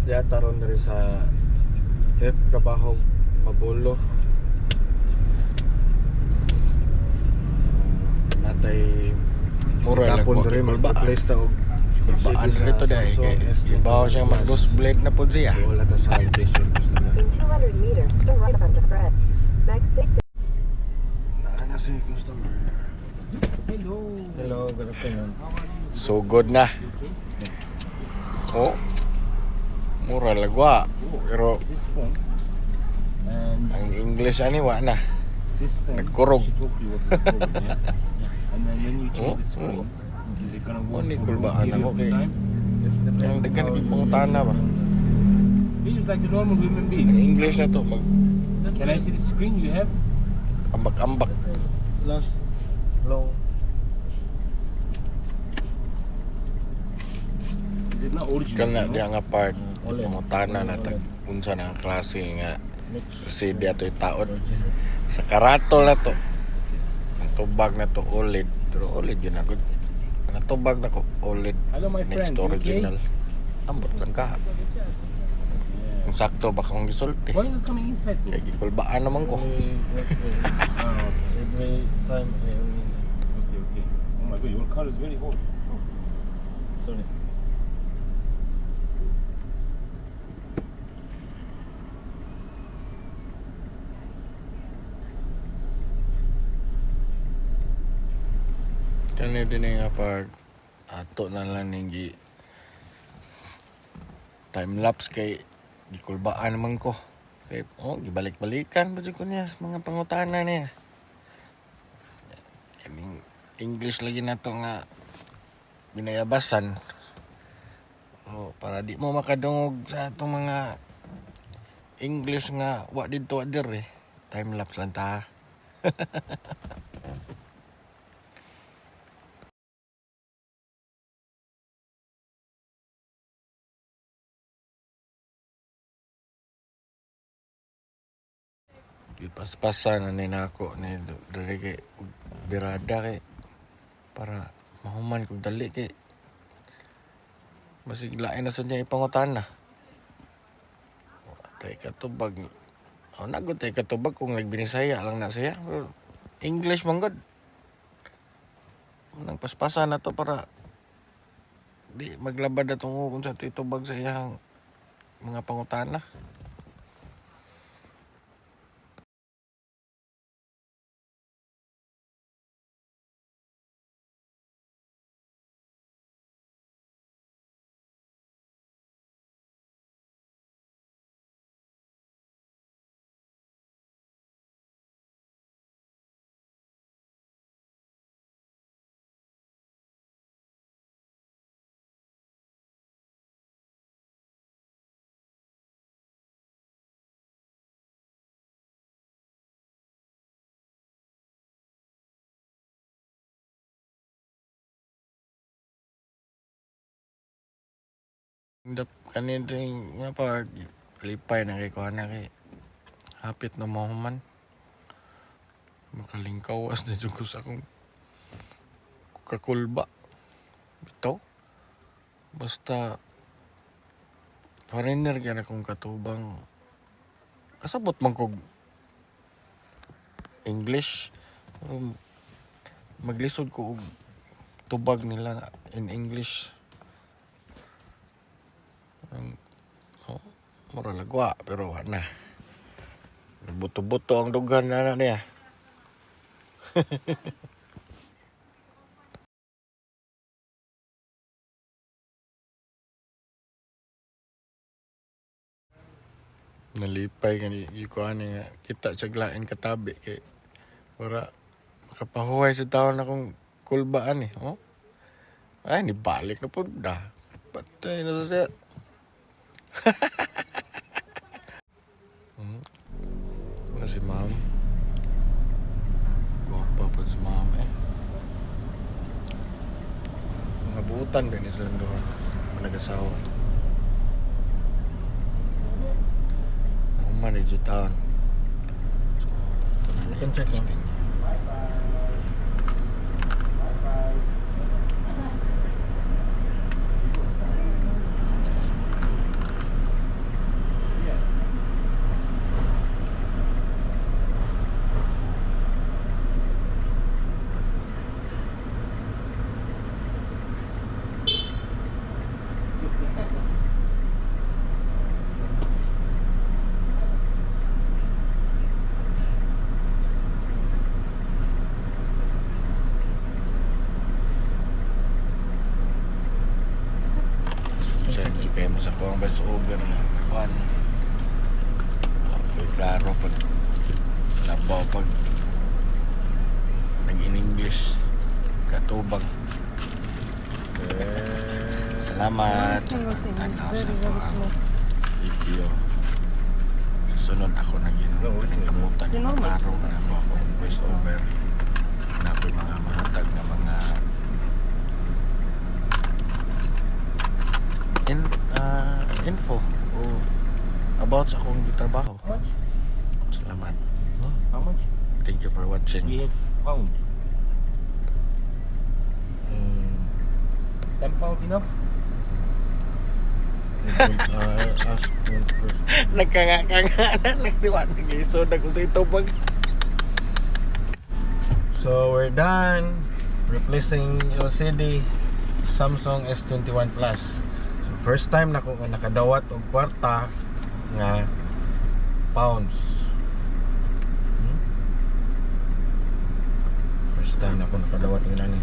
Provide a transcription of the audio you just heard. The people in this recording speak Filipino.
diya taron rin sa Hep Kabahog Mabulo. So, natay mura lang kapon ko rin kulbaan. mag-place ta og Kulbaan rin ito dahil ibaw siya mag-ghost blade na po siya. wala ta sa location customer. In 200 meters, turn right onto Crest. Max 6. Naana si customer. Hello, good afternoon. So good na. Oh. Mura lagwa. Pero This phone and ang English ani wa na. this phone. Nagkurog. She told you what the problem, yeah? And then when you Oh, change the screen, is it gonna work? Ni for a long kulbaan period ako of kay time? ang daghan kay pangutana ba. It's just like a normal human Ang being. English na to mag Can I see the screen you have? ambak-ambak. Last long Is it not original? Kana no? diya nga part pangutana na tag unsa na ang klase nga si diya to'y taon. Sa karatol na to. Natubag na to OLED. Pero OLED yun ako. Natubag na ko OLED Hello, my friend. next to You original. okay? Ambot lang ka. Yeah. Kung sakto ba kung gisulti. Why are you coming inside, bro? Kaya gikulbaan naman ko. every time Okay, okay. Oh my god, your car is very hot. sorry. Kani din nga pag ato na lang ning time lapse kay gikulbaan naman ko. Kay gibalik-balikan ba ko niya sa mga pangutana niya. Kaning English lagi na to nga binayabasan. Para di mo makadungog sa atong mga English nga wa dito wa dir. Time lapse lang ta. Ipaspasan na ni nako ni dali kay birada kay para mahuman kog dali kay masig lain na sa niya ipangutan na. Tay katubag. Nagod tay katubag kung nagbinisaya lang na siya. Pero English man god. Nang paspasan na to para di maglabad na tungo kung sa titubag sa iyang mga pangutana. Kanin rin nga pa lipay na kay kuha na kay hapit na mahuman. Makalingkawas na dyan ko sa akong kakulba. Ito. Basta foreigner ka na kong katubang. Kasabot man kog English. Maglisod ko og tubag nila in English. Mura lagwa pero na. Buto-buto ang dugan na niya. Nalipay kani ko ani nga kita saglain katabi kay para makapahuway sa taon akong kulbaan Ay ni balik na pud da. Patay na sa siya. Ano si ma'am? Gwapa pa si ma'am Mga buutan din silang doon. Nag-asawa. Nakuman yung taon. So, ito na You can check, testing. kay mo sa kuwang voice over na kuan. Okay, klaro pag nabaw pag nag-in English katubag. Salamat sa pagtanaw sa akong video. Susunod ako naging paningkamutan ng tarong na ako akong voice over na ako'y mga mahatag na mga info o about sa akong trabaho. How much? Salamat. How much? Thank you for watching. We have pound. 10 pound enough? Ask him first. Nagkanga-kanga na nagdiwan naglisod ako sa itubag. So we're done replacing LCD Samsung S21 Plus. So first time na ko nakadawat og kwarta nga pounds. First time na ko nakadawat ng nani.